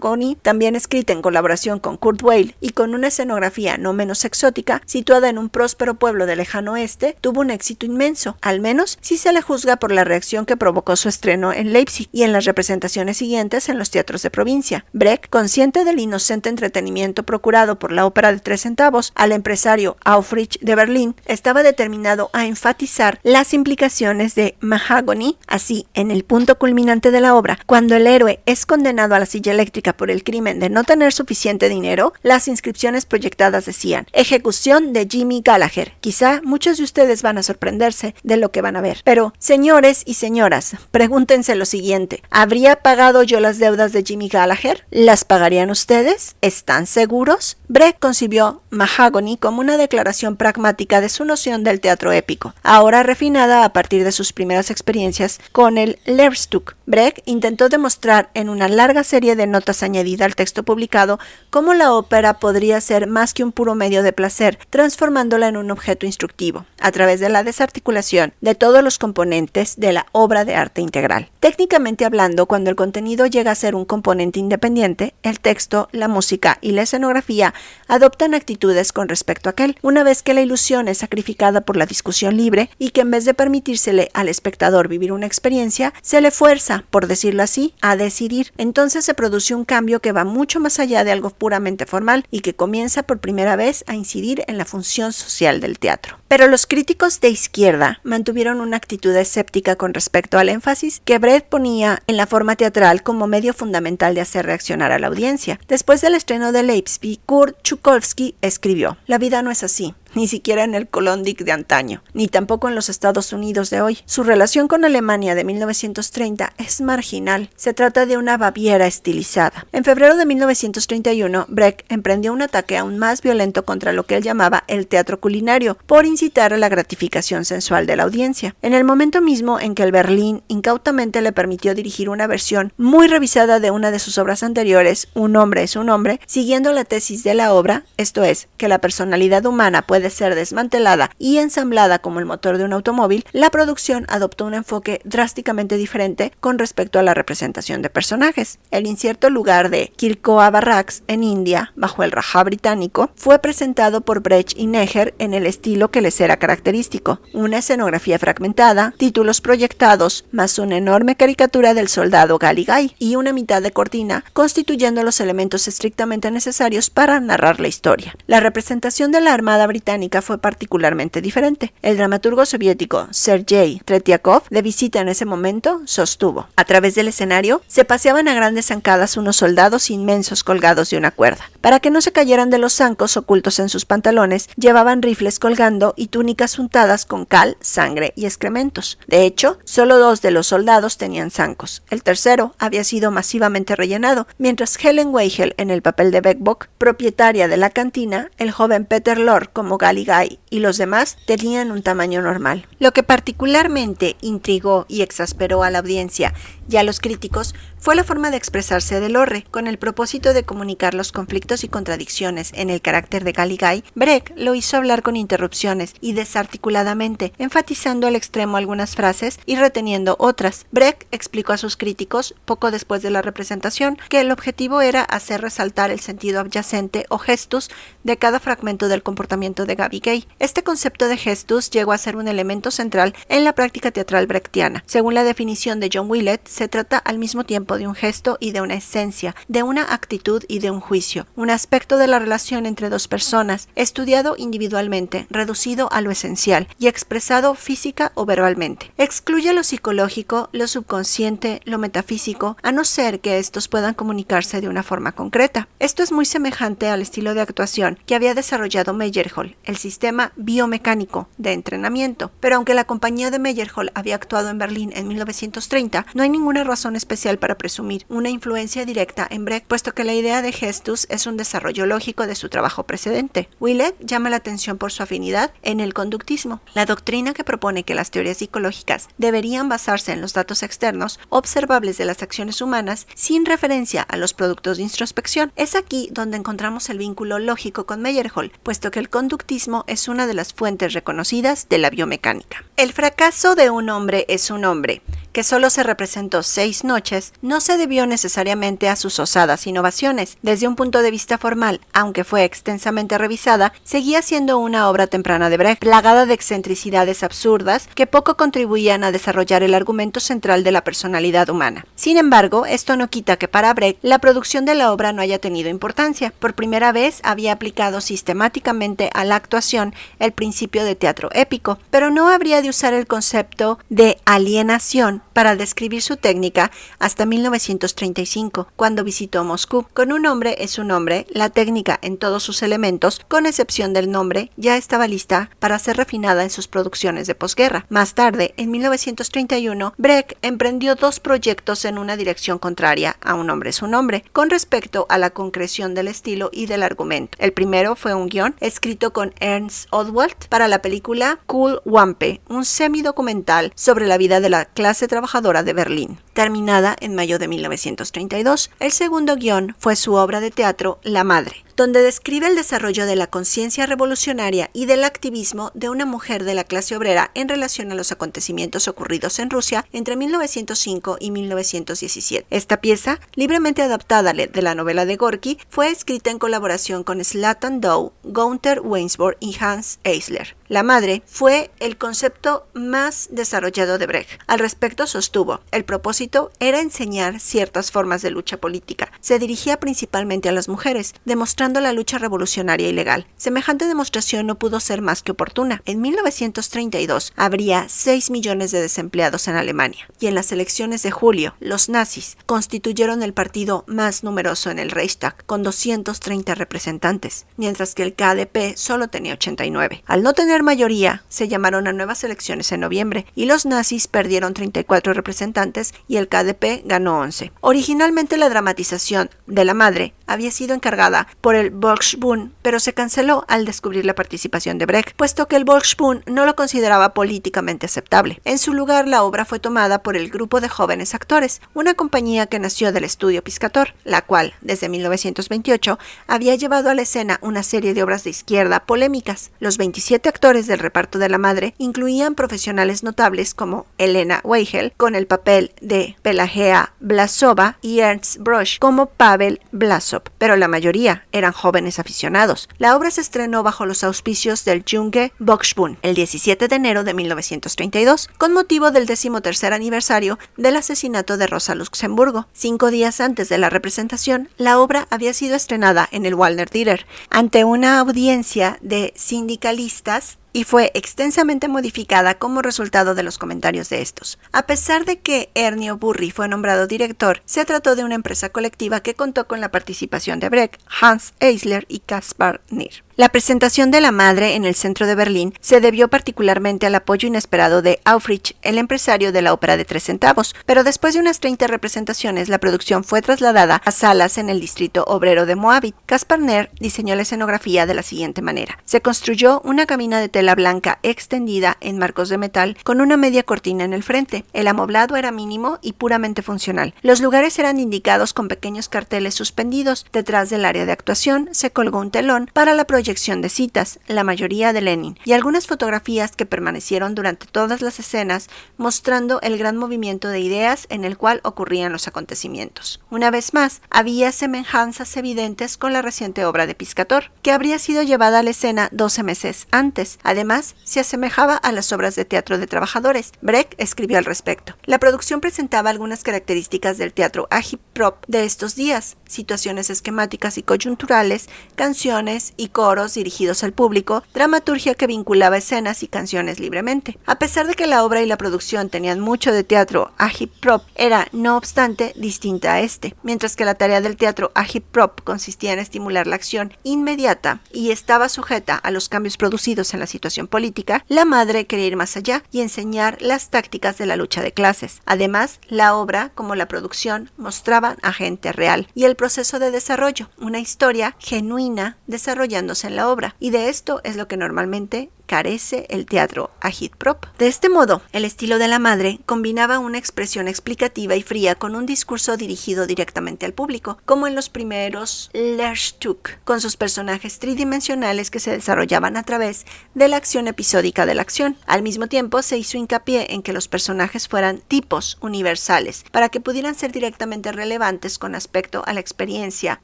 también escrita en colaboración con Kurt Weill y con una escenografía no menos exótica, situada en un próspero pueblo del lejano oeste, tuvo un éxito inmenso, al menos si se le juzga por la reacción que provocó su estreno en Leipzig y en las representaciones siguientes en los teatros de provincia. Brecht, consciente del inocente entretenimiento procurado por la ópera de 3 centavos al empresario Aufrich de Berlín, estaba determinado a enfatizar las implicaciones de Mahagony. Así, en el punto culminante de la obra, cuando el héroe es condenado a la silla eléctrica por el crimen de no tener suficiente dinero, las inscripciones proyectadas decían: ejecución de Jimmy Gallagher. Quizá muchos de ustedes van a sorprenderse de lo que van a ver, pero señores y señoras, pregúntense lo siguiente: ¿habría pagado yo las deudas de Jimmy Gallagher? ¿Las pagarían ustedes? ¿Están seguros? Brecht concibió Mahagony como una declaración pragmática de su noción del teatro épico, ahora refinada a partir de sus primeras experiencias con el Lehrstück. Brecht intentó demostrar en una larga serie de notas añadida al texto publicado cómo la ópera podría ser más que un puro medio de placer, transformándola en un objeto instructivo, a través de la desarticulación de todos los componentes de la obra de arte integral. Técnicamente hablando, cuando el contenido llega a ser un componente independiente, el texto, la música y la escenografía adoptan actitudes con respecto a aquel, una vez que la ilusión es sacrificada por la discusión libre y que en vez de permitírsele al espectador vivir una experiencia, se le fuerza, por decirlo así, a decidir. Entonces se produce un cambio que va mucho más allá de algo puramente formal y que comienza por primera vez a incidir en la función social del teatro. Pero los críticos de izquierda mantuvieron una actitud escéptica con respecto al énfasis que Brecht ponía en la forma teatral como medio fundamental de hacer reaccionar a la audiencia. Después del estreno de Leipzig, Kurt Chukovsky escribió: la vida no es así. Ni siquiera en el Klondike de antaño, ni tampoco en los Estados Unidos de hoy. Su relación con Alemania de 1930 es marginal. Se trata de una Baviera estilizada. En febrero de 1931, Brecht emprendió un ataque aún más violento contra lo que él llamaba el teatro culinario, por incitar a la gratificación sensual de la audiencia. En el momento mismo en que el Berlín incautamente le permitió dirigir una versión muy revisada de una de sus obras anteriores, Un hombre es un hombre, siguiendo la tesis de la obra, esto es, que la personalidad humana puede ser desmantelada y ensamblada como el motor de un automóvil, la producción adoptó un enfoque drásticamente diferente con respecto a la representación de personajes. El incierto lugar de Kilcoa Barracks en India, bajo el Rajá británico, fue presentado por Brecht y Neher en el estilo que les era característico: una escenografía fragmentada, títulos proyectados, más una enorme caricatura del soldado Galigai y una mitad de cortina constituyendo los elementos estrictamente necesarios para narrar la historia. La representación de la Armada británica fue particularmente diferente. El dramaturgo soviético Sergei Tretiakov, de visita en ese momento, sostuvo: a través del escenario se paseaban a grandes zancadas unos soldados inmensos colgados de una cuerda. Para que no se cayeran de los zancos ocultos en sus pantalones, llevaban rifles colgando y túnicas untadas con cal, sangre y excrementos. De hecho, solo 2 de los soldados tenían zancos. El tercero había sido masivamente rellenado, mientras Helen Weigel, en el papel de Beckbock, propietaria de la cantina, el joven Peter Lorre como Galigai y los demás tenían un tamaño normal. Lo que particularmente intrigó y exasperó a la audiencia y a los críticos fue la forma de expresarse de Lorre. Con el propósito de comunicar los conflictos y contradicciones en el carácter de Galigay, Brecht lo hizo hablar con interrupciones y desarticuladamente, enfatizando al extremo algunas frases y reteniendo otras. Brecht explicó a sus críticos, poco después de la representación, que el objetivo era hacer resaltar el sentido adyacente o gestus de cada fragmento del comportamiento de Galigay. Este concepto de gestus llegó a ser un elemento central en la práctica teatral brechtiana. Según la definición de John Willett, se trata al mismo tiempo de un gesto y de una esencia, de una actitud y de un juicio, un aspecto de la relación entre dos personas, estudiado individualmente, reducido a lo esencial y expresado física o verbalmente. Excluye lo psicológico, lo subconsciente, lo metafísico, a no ser que estos puedan comunicarse de una forma concreta. Esto es muy semejante al estilo de actuación que había desarrollado Meyerhold, el sistema biomecánico de entrenamiento. Pero aunque la compañía de Meyerhold había actuado en Berlín en 1930, no hay ninguna razón especial para presumir una influencia directa en Brecht, puesto que la idea de gestus es un desarrollo lógico de su trabajo precedente. Willett llama la atención por su afinidad en el conductismo, la doctrina que propone que las teorías psicológicas deberían basarse en los datos externos observables de las acciones humanas sin referencia a los productos de introspección. Es aquí donde encontramos el vínculo lógico con Meyerhold, puesto que el conductismo es una de las fuentes reconocidas de la biomecánica. El fracaso de un hombre es un hombre, que solo se representó 6 noches, no se debió necesariamente a sus osadas innovaciones. Desde un punto de vista formal, aunque fue extensamente revisada, seguía siendo una obra temprana de Brecht, plagada de excentricidades absurdas que poco contribuían a desarrollar el argumento central de la personalidad humana. Sin embargo, esto no quita que para Brecht la producción de la obra no haya tenido importancia. Por primera vez había aplicado sistemáticamente a la actuación el principio de teatro épico, pero no habría de usar el concepto de alienación para describir su técnica hasta 1935, cuando visitó Moscú. Con un hombre es un hombre, la técnica en todos sus elementos, con excepción del nombre, ya estaba lista para ser refinada en sus producciones de posguerra. Más tarde, en 1931, Brecht emprendió 2 proyectos en una dirección contraria a Un hombre es un hombre, con respecto a la concreción del estilo y del argumento. El primero fue un guión escrito con Ernst Oswald para la película Cool Wampe, un semidocumental sobre la vida de la clase trabajadora de Berlín, terminada en mayo de 1932. El segundo guión fue su obra de teatro La Madre, donde describe el desarrollo de la conciencia revolucionaria y del activismo de una mujer de la clase obrera en relación a los acontecimientos ocurridos en Rusia entre 1905 y 1917. Esta pieza, libremente adaptada de la novela de Gorky, fue escrita en colaboración con Zlatan Dow, Gunther Weinsborg y Hans Eisler. La Madre fue el concepto más desarrollado de Brecht. Al respecto sostuvo, el propósito era enseñar ciertas formas de lucha política. Se dirigía principalmente a las mujeres, demostrando la lucha revolucionaria y legal. Semejante demostración no pudo ser más que oportuna. En 1932 habría 6 millones de desempleados en Alemania, y en las elecciones de julio, los nazis constituyeron el partido más numeroso en el Reichstag, con 230 representantes, mientras que el KDP solo tenía 89. Al no tener mayoría, se llamaron a nuevas elecciones en noviembre, y los nazis perdieron 34 representantes y el KDP ganó 11. Originalmente la dramatización de La Madre había sido encargada por el Volksbund, pero se canceló al descubrir la participación de Brecht, puesto que el Volksbund no lo consideraba políticamente aceptable. En su lugar, la obra fue tomada por el Grupo de Jóvenes Actores, una compañía que nació del estudio Piscator, la cual, desde 1928, había llevado a la escena una serie de obras de izquierda polémicas. Los 27 actores del reparto de La Madre incluían profesionales notables como Elena Weigel, con el papel de Pelagea Blasova, y Ernst Brosch como Pavel Blasov, pero la mayoría eran jóvenes aficionados. La obra se estrenó bajo los auspicios del Junge Volksbund el 17 de enero de 1932, con motivo del 13º aniversario del asesinato de Rosa Luxemburgo. 5 días antes de la representación, la obra había sido estrenada en el Wagner Theater ante una audiencia de sindicalistas y fue extensamente modificada como resultado de los comentarios de estos. A pesar de que Ernio Burri fue nombrado director, se trató de una empresa colectiva que contó con la participación de Brecht, Hans Eisler y Caspar Nier. La presentación de La Madre en el centro de Berlín se debió particularmente al apoyo inesperado de Aufrich, el empresario de la ópera de 3 centavos, pero después de unas 30 representaciones, la producción fue trasladada a salas en el distrito obrero de Moabit. Caspar Nair diseñó la escenografía de la siguiente manera. Se construyó una cabina de tela blanca extendida en marcos de metal con una media cortina en el frente. El amoblado era mínimo y puramente funcional. Los lugares eran indicados con pequeños carteles suspendidos. Detrás del área de actuación se colgó un telón para la proyección de citas, la mayoría de Lenin, y algunas fotografías que permanecieron durante todas las escenas, mostrando el gran movimiento de ideas en el cual ocurrían los acontecimientos. Una vez más, había semejanzas evidentes con la reciente obra de Piscator, que habría sido llevada a la escena 12 meses antes. Además, se asemejaba a las obras de teatro de trabajadores. Brecht escribió al respecto. La producción presentaba algunas características del teatro agitprop de estos días: situaciones esquemáticas y coyunturales, canciones y coros dirigidos al público, dramaturgia que vinculaba escenas y canciones libremente. A pesar de que la obra y la producción tenían mucho de teatro agitprop, era, no obstante, distinta a este. Mientras que la tarea del teatro agitprop consistía en estimular la acción inmediata y estaba sujeta a los cambios producidos en la situación política, La Madre quería ir más allá y enseñar las tácticas de la lucha de clases. Además, la obra, como la producción, mostraban a gente real y el proceso de desarrollo, una historia genuina desarrollándose en la obra, y de esto es lo que normalmente carece el teatro agitprop. De este modo, el estilo de La Madre combinaba una expresión explicativa y fría con un discurso dirigido directamente al público, como en los primeros Lehrstück, con sus personajes tridimensionales que se desarrollaban a través de la acción episódica de la acción. Al mismo tiempo, se hizo hincapié en que los personajes fueran tipos universales, para que pudieran ser directamente relevantes con respecto a la experiencia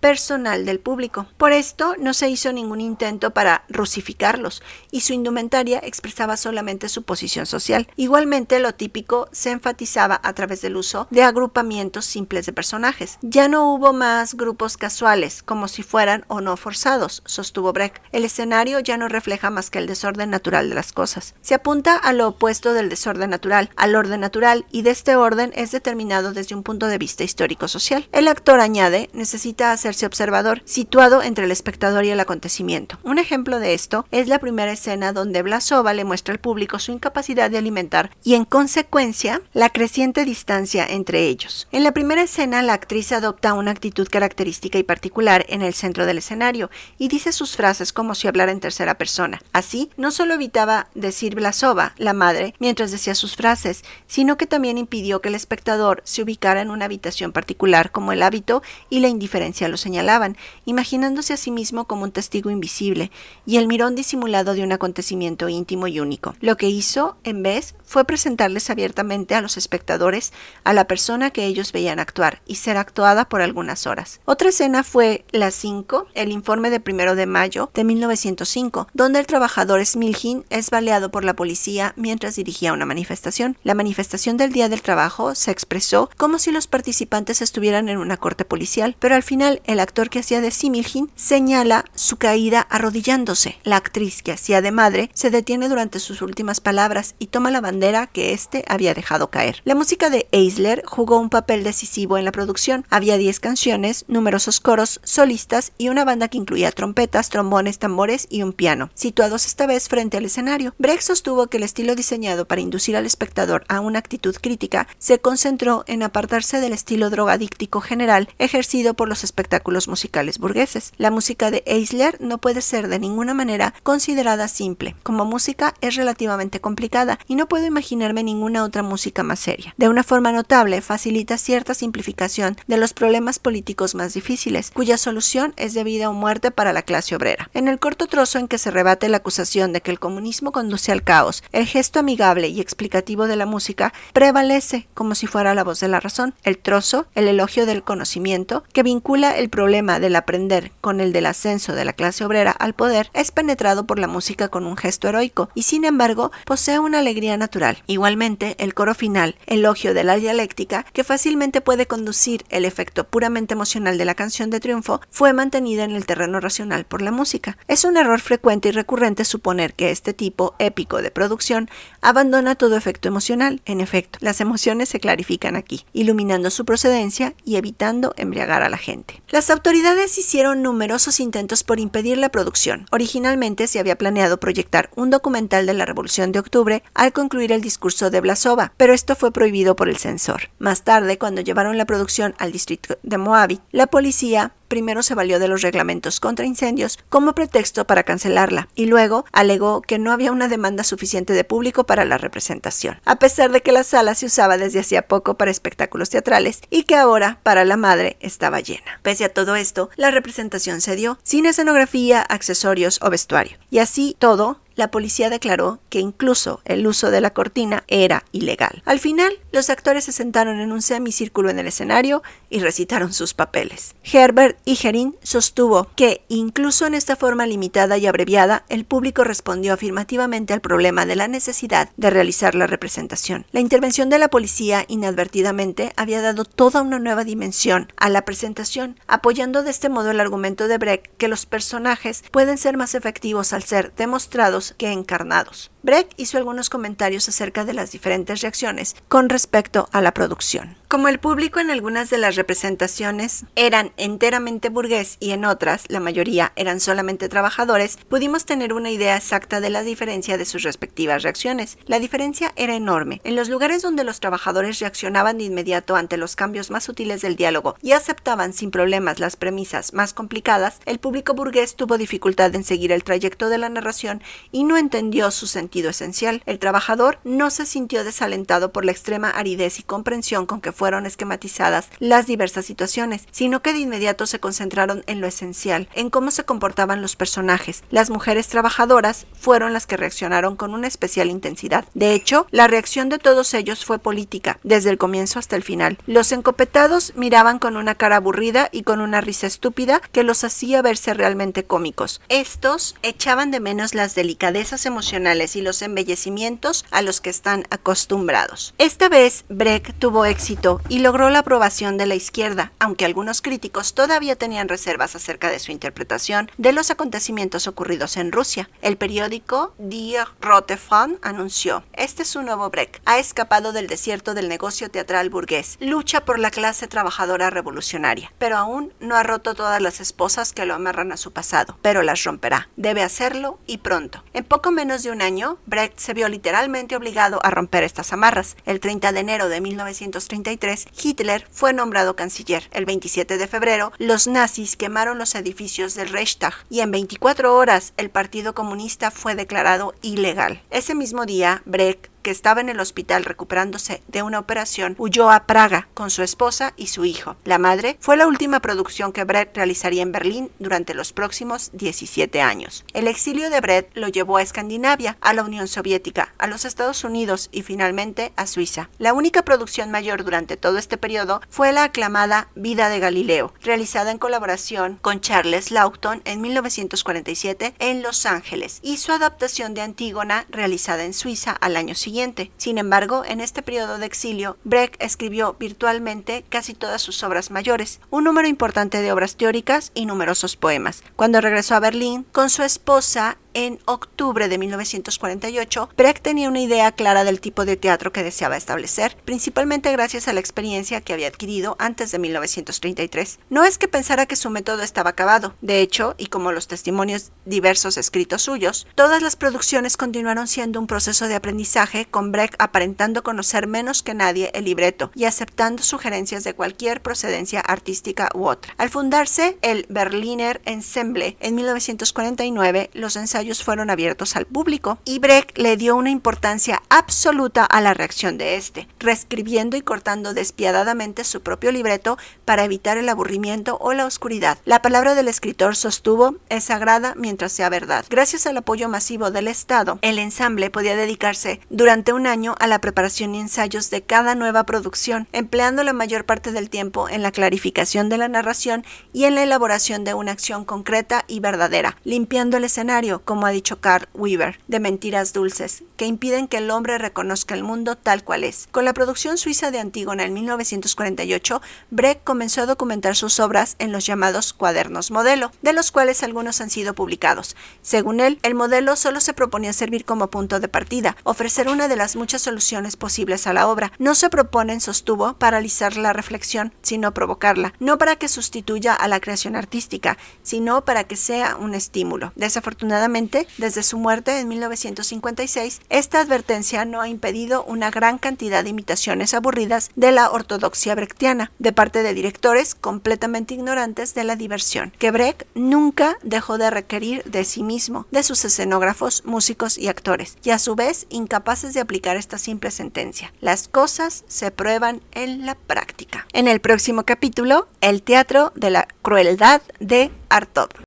personal del público. Por esto, no se hizo ningún intento para rusificarlos, y su indumentaria expresaba solamente su posición social. Igualmente, lo típico se enfatizaba a través del uso de agrupamientos simples de personajes. Ya no hubo más grupos casuales, como si fueran o no forzados, sostuvo Brecht. El escenario ya no refleja más que el desorden natural de las cosas. Se apunta a lo opuesto del desorden natural, al orden natural, y de este orden es determinado desde un punto de vista histórico-social. El actor, añade, necesita hacerse observador, situado entre el espectador y el acontecimiento. Un ejemplo de esto es la primera escena donde Vlasova le muestra al público su incapacidad de alimentar y, en consecuencia, la creciente distancia entre ellos. En la primera escena, la actriz adopta una actitud característica y particular en el centro del escenario y dice sus frases como si hablara en tercera persona. Así, no solo evitaba decir Vlasova, la madre, mientras decía sus frases, sino que también impidió que el espectador se ubicara en una habitación particular como el hábito y la indiferencia lo señalaban, imaginándose a sí mismo como un testigo invisible y el mirón disimulado de un acontecimiento íntimo y único. Lo que hizo, en vez, fue presentarles abiertamente a los espectadores a la persona que ellos veían actuar y ser actuada por algunas horas. Otra escena fue la 5, el informe de 1 de mayo de 1905, donde el trabajador Smilhin es baleado por la policía mientras dirigía una manifestación. La manifestación del Día del Trabajo se expresó como si los participantes estuvieran en una corte policial, pero al final el actor que hacía de Smilhin señala su caída arrodillándose. La actriz que hacía de madre se detiene durante sus últimas palabras y toma la bandera que éste había dejado caer. La música de Eisler jugó un papel decisivo en la producción. Había 10 canciones, numerosos coros, solistas y una banda que incluía trompetas, trombones, tambores y un piano, situados esta vez frente al escenario. Brecht sostuvo que el estilo diseñado para inducir al espectador a una actitud crítica se concentró en apartarse del estilo drogadíctico general ejercido por los espectáculos musicales burgueses. La música de Eisler no puede ser de ninguna manera considerada simple. Como música es relativamente complicada y no puedo imaginarme ninguna otra música más seria. De una forma notable, facilita cierta simplificación de los problemas políticos más difíciles, cuya solución es de vida o muerte para la clase obrera. En el corto trozo en que se rebate la acusación de que el comunismo conduce al caos, el gesto amigable y explicativo de la música prevalece como si fuera la voz de la razón. El trozo, el elogio del conocimiento, que vincula el problema del aprender con el del ascenso de la clase obrera al poder, es penetrado por la música con un un gesto heroico y sin embargo posee una alegría natural. Igualmente, el coro final, elogio de la dialéctica, que fácilmente puede conducir el efecto puramente emocional de la canción de triunfo, fue mantenida en el terreno racional por la música. Es un error frecuente y recurrente suponer que este tipo épico de producción abandona todo efecto emocional. En efecto, las emociones se clarifican aquí, iluminando su procedencia y evitando embriagar a la gente. Las autoridades hicieron numerosos intentos por impedir la producción. Originalmente se había planeado proyectar un documental de la Revolución de Octubre al concluir el discurso de Vlasova, pero esto fue prohibido por el censor. Más tarde, cuando llevaron la producción al distrito de Moabit, la policía primero se valió de los reglamentos contra incendios como pretexto para cancelarla y luego alegó que no había una demanda suficiente de público para la representación, a pesar de que la sala se usaba desde hacía poco para espectáculos teatrales y que ahora para la madre estaba llena. Pese a todo esto, la representación se dio sin escenografía, accesorios o vestuario, y así todo, la policía declaró que incluso el uso de la cortina era ilegal. Al final, los actores se sentaron en un semicírculo en el escenario y recitaron sus papeles. Herbert Igerin sostuvo que, incluso en esta forma limitada y abreviada, el público respondió afirmativamente al problema de la necesidad de realizar la representación. La intervención de la policía inadvertidamente había dado toda una nueva dimensión a la presentación, apoyando de este modo el argumento de Brecht que los personajes pueden ser más efectivos al ser demostrados que encarnados. Brecht hizo algunos comentarios acerca de las diferentes reacciones con respecto a la producción. Como el público en algunas de las representaciones eran enteramente burgués y en otras, la mayoría eran solamente trabajadores, pudimos tener una idea exacta de la diferencia de sus respectivas reacciones. La diferencia era enorme. En los lugares donde los trabajadores reaccionaban de inmediato ante los cambios más sutiles del diálogo y aceptaban sin problemas las premisas más complicadas, el público burgués tuvo dificultad en seguir el trayecto de la narración y no entendió su sentido esencial. El trabajador no se sintió desalentado por la extrema aridez y comprensión con que fueron esquematizadas las diversas situaciones, sino que de inmediato se concentraron en lo esencial, en cómo se comportaban los personajes. Las mujeres trabajadoras fueron las que reaccionaron con una especial intensidad. De hecho, la reacción de todos ellos fue política, desde el comienzo hasta el final. Los encopetados miraban con una cara aburrida y con una risa estúpida que los hacía verse realmente cómicos. Estos echaban de menos las delicadezas emocionales y los embellecimientos a los que están acostumbrados. Esta vez, Brecht tuvo éxito y logró la aprobación de la izquierda, aunque algunos críticos todavía tenían reservas acerca de su interpretación de los acontecimientos ocurridos en Rusia. El periódico Die Rote Fahne anunció: "Este es un nuevo Brecht. Ha escapado del desierto del negocio teatral burgués. Lucha por la clase trabajadora revolucionaria, pero aún no ha roto todas las esposas que lo amarran a su pasado, pero las romperá. Debe hacerlo y pronto". En poco menos de un año, Brecht se vio literalmente obligado a romper estas amarras. El 30 de enero de 1933, Hitler fue nombrado canciller. El 27 de febrero, los nazis quemaron los edificios del Reichstag y en 24 horas el Partido Comunista fue declarado ilegal. Ese mismo día, Brecht, que estaba en el hospital recuperándose de una operación, huyó a Praga con su esposa y su hijo. La Madre fue la última producción que Brecht realizaría en Berlín durante los próximos 17 años. El exilio de Brecht lo llevó a Escandinavia, a la Unión Soviética, a los Estados Unidos y finalmente a Suiza. La única producción mayor durante todo este periodo fue la aclamada Vida de Galileo, realizada en colaboración con Charles Laughton en 1947 en Los Ángeles, y su adaptación de Antígona, realizada en Suiza al año siguiente. Sin embargo, en este periodo de exilio, Brecht escribió virtualmente casi todas sus obras mayores, un número importante de obras teóricas y numerosos poemas. Cuando regresó a Berlín con su esposa en octubre de 1948, Brecht tenía una idea clara del tipo de teatro que deseaba establecer, principalmente gracias a la experiencia que había adquirido antes de 1933. No es que pensara que su método estaba acabado. De hecho, y como los testimonios diversos escritos suyos, todas las producciones continuaron siendo un proceso de aprendizaje, con Brecht aparentando conocer menos que nadie el libreto y aceptando sugerencias de cualquier procedencia artística u otra. Al fundarse el Berliner Ensemble en 1949, los ensayos fueron abiertos al público y Brecht le dio una importancia absoluta a la reacción de este, reescribiendo y cortando despiadadamente su propio libreto para evitar el aburrimiento o la oscuridad. La palabra del escritor, sostuvo, es sagrada mientras sea verdad. Gracias al apoyo masivo del Estado, el ensamble podía dedicarse durante un año a la preparación y ensayos de cada nueva producción, empleando la mayor parte del tiempo en la clarificación de la narración y en la elaboración de una acción concreta y verdadera, limpiando el escenario, como como ha dicho Carl Weaver, de mentiras dulces, que impiden que el hombre reconozca el mundo tal cual es. Con la producción suiza de Antígona en 1948, Brecht comenzó a documentar sus obras en los llamados cuadernos modelo, de los cuales algunos han sido publicados. Según él, el modelo solo se proponía servir como punto de partida, ofrecer una de las muchas soluciones posibles a la obra. No se proponen, sostuvo, paralizar la reflexión, sino provocarla, no para que sustituya a la creación artística, sino para que sea un estímulo. Desafortunadamente, desde su muerte en 1956, esta advertencia no ha impedido una gran cantidad de imitaciones aburridas de la ortodoxia brechtiana, de parte de directores completamente ignorantes de la diversión, que Brecht nunca dejó de requerir de sí mismo, de sus escenógrafos, músicos y actores, y a su vez incapaces de aplicar esta simple sentencia: las cosas se prueban en la práctica. En el próximo capítulo, el teatro de la crueldad de Artaud.